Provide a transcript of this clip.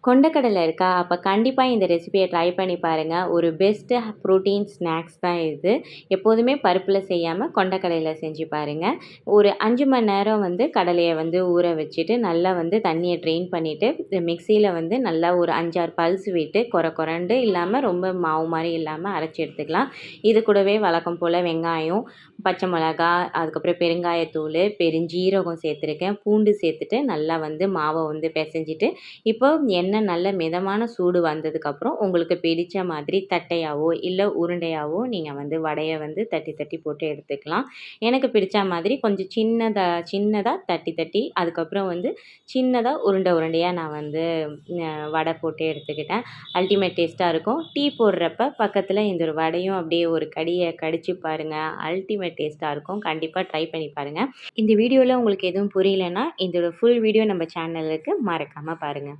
கொண்டக்கடலை இருக்கா? அப்ப கண்டிப்பா இந்த ரெசிபிய ட்ரை பண்ணி பாருங்க. ஒரு பெஸ்ட்டு புரோட்டீன் ஸ்நாக்ஸ் தான் இது. எப்போதுமே பருப்புல செய்யாம கொண்டக்கடலையில செஞ்சு பாருங்க. ஒரு 5 மணி நேரம் கடலைய ஊற வச்சுட்டு, நல்லா தண்ணிய ட்ரெயின் பண்ணிட்டு, மிக்ஸியில நல்லா ஒரு 5, 6 பல்ஸ் விட்டு கொரண்டு இல்லாம ரொம்ப மாவு மாரி இல்லாம அரைச்சு எடுத்துக்கலாம். இது கூடவே வழக்கம் போல வெங்காயம், பச்சை மிளகா, அதுக்கப்புறம் பெருங்காயத்தூளு, பெருஞ்சீரகம் சேர்த்துருக்கேன். பூண்டு சேர்த்துட்டு நல்லா மாவ பெசஞ்சிட்டு, இப்போ எண்ணெய் நல்ல மிதமான சூடு வந்ததுக்கப்புறம் உங்களுக்கு பிடிச்ச மாதிரி தட்டையாவோ, இல்ல உருண்டையாவோ நீங்க வடைய தட்டி தட்டி போட்டு எடுத்துக்கலாம். எனக்கு பிடிச்ச மாதிரி கொஞ்சம் சின்னதா தட்டி தட்டி அதுக்கப்புறம் சின்னதா உருண்டையா நான் வடை போட்டு எடுத்துக்கிட்டேன். அல்டிமேட் டேஸ்ட்டாக இருக்கும். டீ போடுறப்ப பக்கத்தில் இந்த ஒரு வடையும் அப்படியே ஒரு கடியை கடிச்சு பாருங்கள். அல்டிமேட் டேஸ்ட்டாக இருக்கும். கண்டிப்பாக ட்ரை பண்ணி பாருங்கள். இந்த வீடியோவில் உங்களுக்கு எதுவும் புரியலைன்னா இதோட ஃபுல் வீடியோ நம்ம சேனலுக்கு மறக்காமல் பாருங்கள்.